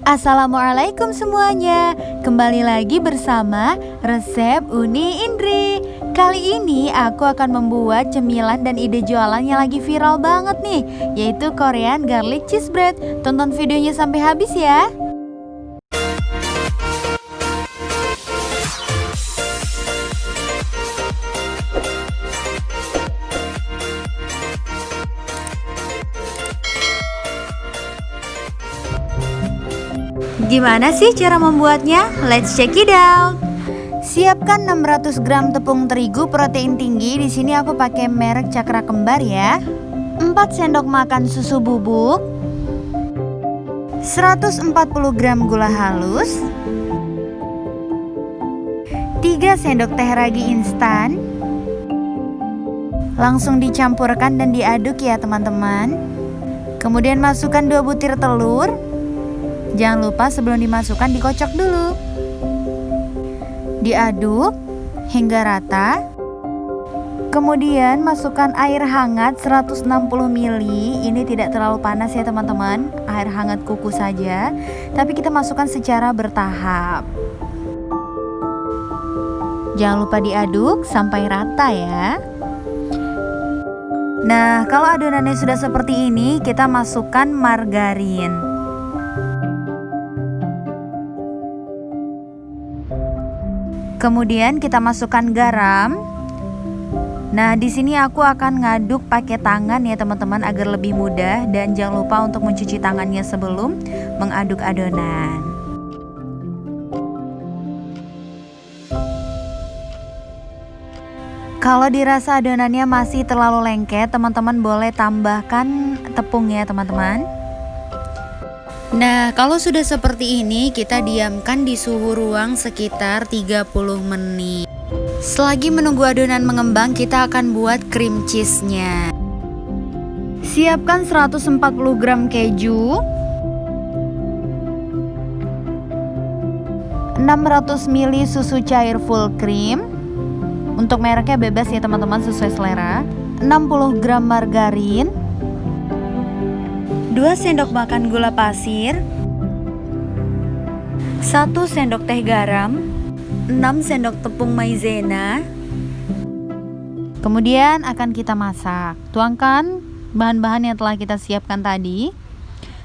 Assalamualaikum semuanya. Kembali lagi bersama Resep Uni Indri. Kali ini aku akan membuat cemilan dan ide jualan yang lagi viral banget nih, yaitu Korean Garlic Cheese Bread. Tonton videonya sampai habis ya. Gimana sih cara membuatnya? Let's check it out. Siapkan 600 gram tepung terigu protein tinggi. Di sini aku pakai merek Cakra Kembar ya. 4 sendok makan susu bubuk, 140 gram gula halus, 3 sendok teh ragi instan. Langsung dicampurkan dan diaduk ya teman-teman. Kemudian masukkan 2 butir telur. Jangan lupa sebelum dimasukkan dikocok dulu. Diaduk hingga rata. Kemudian masukkan air hangat 160 ml. Ini tidak terlalu panas ya teman-teman. Air hangat kuku saja. Tapi kita masukkan secara bertahap. Jangan lupa diaduk sampai rata ya. Nah, kalau adonannya sudah seperti ini, kita masukkan margarin. Kemudian kita masukkan garam. Nah, di sini aku akan ngaduk pakai tangan ya teman-teman agar lebih mudah, dan jangan lupa untuk mencuci tangannya sebelum mengaduk adonan. Kalau dirasa adonannya masih terlalu lengket, teman-teman boleh tambahkan tepung ya teman-teman. Nah, kalau sudah seperti ini, kita diamkan di suhu ruang sekitar 30 menit. Selagi menunggu adonan mengembang, kita akan buat cream cheese-nya. Siapkan 140 gram keju, 600 ml susu cair full cream. Untuk mereknya bebas ya teman-teman, sesuai selera. 60 gram margarin, 2 sendok makan gula pasir, 1 sendok teh garam, 6 sendok tepung maizena. Kemudian akan kita masak. Tuangkan bahan-bahan yang telah kita siapkan tadi,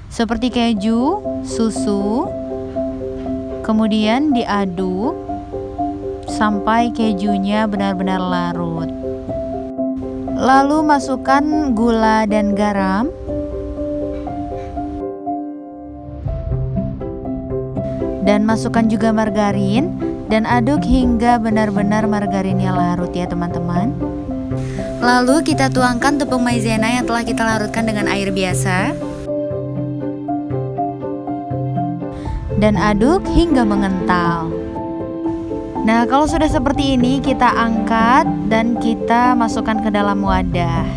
seperti keju, susu. Kemudian diaduk sampai kejunya benar-benar larut. Lalu masukkan gula dan garam. Dan masukkan juga margarin dan aduk hingga benar-benar margarinnya larut ya teman-teman. Lalu kita tuangkan tepung maizena yang telah kita larutkan dengan air biasa. Dan aduk hingga mengental. Nah, kalau sudah seperti ini, kita angkat dan kita masukkan ke dalam wadah.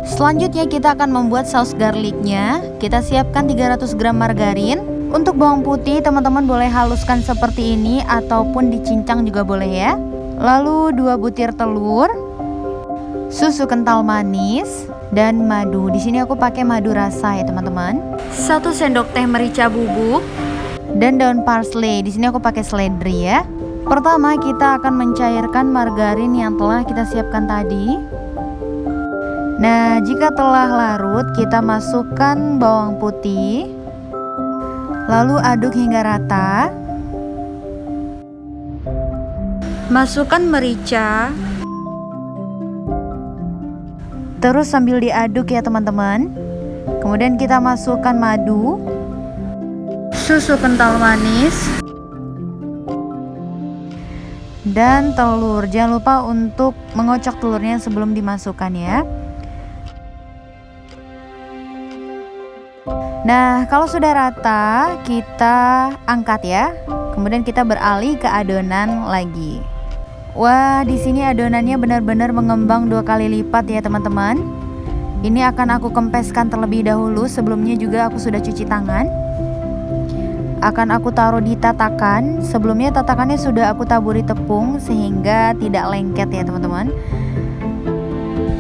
Selanjutnya kita akan membuat saus garlicnya. Kita siapkan 300 gram margarin. Untuk bawang putih, teman-teman boleh haluskan seperti ini ataupun dicincang juga boleh ya. Lalu 2 butir telur, susu kental manis, dan madu. Di sini aku pakai madu rasa ya teman-teman. 1 sendok teh merica bubuk dan daun parsley. Di sini aku pakai seledri ya. Pertama kita akan mencairkan margarin yang telah kita siapkan tadi. Nah, jika telah larut, kita masukkan bawang putih. Lalu aduk hingga rata. Masukkan merica. Terus sambil diaduk ya teman-teman. Kemudian kita masukkan madu, susu kental manis, dan telur. Jangan lupa untuk mengocok telurnya sebelum dimasukkan ya. Nah, kalau sudah rata, kita angkat ya. Kemudian kita beralih ke adonan lagi. Wah, di sini adonannya benar-benar mengembang 2 kali lipat ya teman-teman. Ini akan aku kempeskan terlebih dahulu. Sebelumnya juga aku sudah cuci tangan. Akan aku taruh di tatakan. Sebelumnya tatakannya sudah aku taburi tepung sehingga tidak lengket ya teman-teman.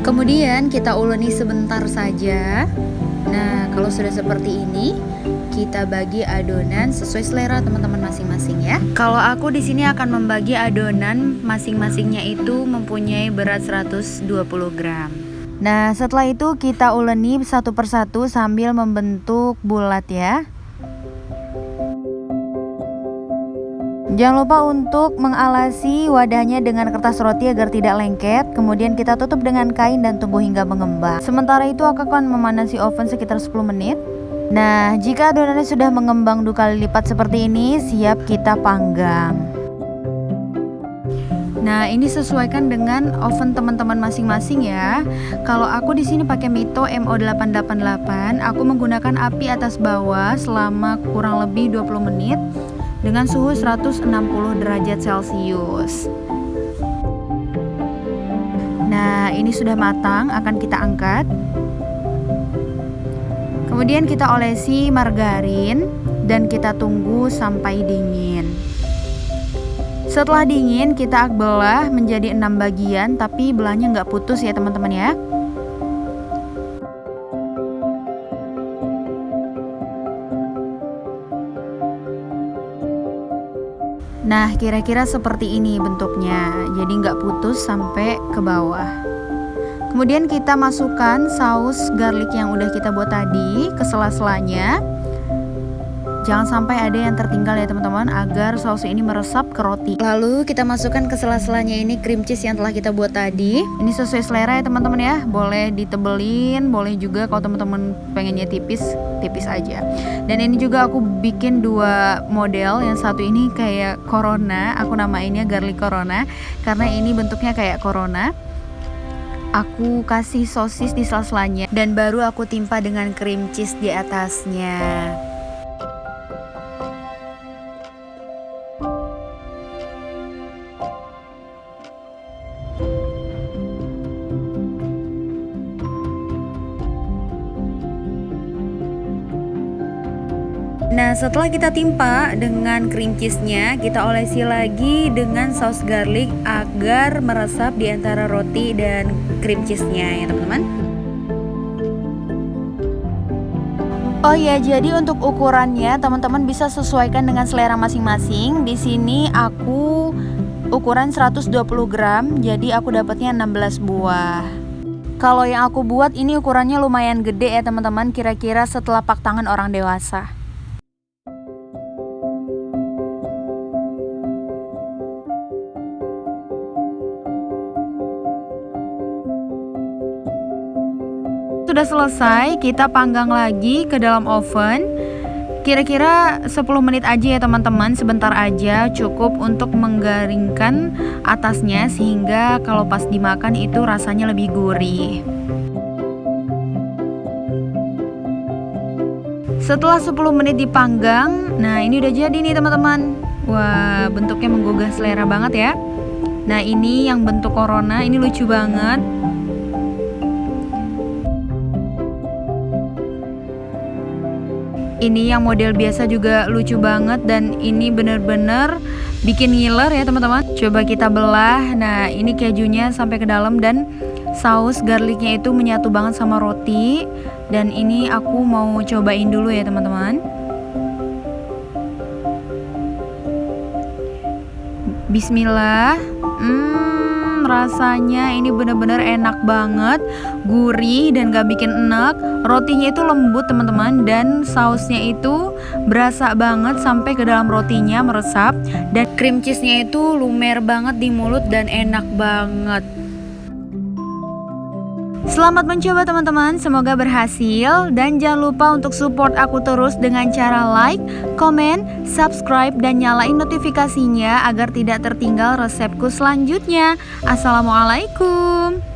Kemudian kita uleni sebentar saja. Nah, kalau sudah seperti ini, kita bagi adonan sesuai selera teman-teman masing-masing ya. Kalau aku di sini akan membagi adonan masing-masingnya itu mempunyai berat 120 gram. Nah, setelah itu kita uleni satu persatu sambil membentuk bulat ya. Jangan lupa untuk mengalasi wadahnya dengan kertas roti agar tidak lengket. Kemudian kita tutup dengan kain dan tunggu hingga mengembang. Sementara itu aku akan memanasi oven sekitar 10 menit. Nah, jika adonannya sudah mengembang 2 kali lipat seperti ini, siap kita panggang. Nah, ini sesuaikan dengan oven teman-teman masing-masing ya. Kalau aku di sini pakai Mito MO888, aku menggunakan api atas bawah selama kurang lebih 20 menit. Dengan suhu 160 derajat Celcius. Nah, ini sudah matang, akan kita angkat. Kemudian kita olesi margarin dan kita tunggu sampai dingin. Setelah dingin, kita belah menjadi 6 bagian, tapi belahnya nggak putus ya teman-teman ya. Nah, kira-kira seperti ini bentuknya, jadi nggak putus sampai ke bawah. Kemudian kita masukkan saus garlic yang udah kita buat tadi ke sela-selanya. Jangan sampai ada yang tertinggal ya teman-teman, agar saus ini meresap ke roti. Lalu kita masukkan ke sela-selanya ini cream cheese yang telah kita buat tadi. Ini sesuai selera ya teman-teman ya, boleh ditebelin, boleh juga kalau teman-teman pengennya tipis, tipis aja. Dan ini juga aku bikin 2 model, yang satu ini kayak corona, aku namainnya garlic corona karena ini bentuknya kayak corona. Aku kasih sosis di sela-selanya dan baru aku timpa dengan cream cheese di atasnya. Nah, setelah kita timpa dengan cream cheese-nya, kita olesi lagi dengan saus garlic agar meresap di antara roti dan cream cheese-nya ya teman-teman. Oh ya, jadi untuk ukurannya teman-teman bisa sesuaikan dengan selera masing-masing. Di sini aku ukuran 120 gram, jadi aku dapatnya 16 buah. Kalau yang aku buat ini ukurannya lumayan gede ya teman-teman, kira-kira setelapak tangan orang dewasa. Sudah selesai, kita panggang lagi ke dalam oven. Kira-kira 10 menit aja ya teman-teman, sebentar aja, cukup untuk menggaringkan atasnya sehingga kalau pas dimakan itu rasanya lebih gurih. Setelah 10 menit dipanggang, nah ini udah jadi nih teman-teman. Wah, bentuknya menggugah selera banget ya. Nah, ini yang bentuk corona, ini lucu banget. Ini yang model biasa juga lucu banget, dan ini bener-bener bikin ngiler ya teman-teman. Coba kita belah. Nah, ini kejunya sampai ke dalam dan saus garlicnya itu menyatu banget sama roti. Dan ini aku mau cobain dulu ya teman-teman. Bismillah. Rasanya ini bener-bener enak banget, gurih dan gak bikin enek. Rotinya itu lembut teman-teman, dan sausnya itu berasa banget sampai ke dalam rotinya, meresap. Dan cream cheese-nya itu lumer banget di mulut dan enak banget. Selamat mencoba teman-teman, semoga berhasil. Dan jangan lupa untuk support aku terus dengan cara like, komen, subscribe, dan nyalain notifikasinya agar tidak tertinggal resepku selanjutnya. Assalamualaikum.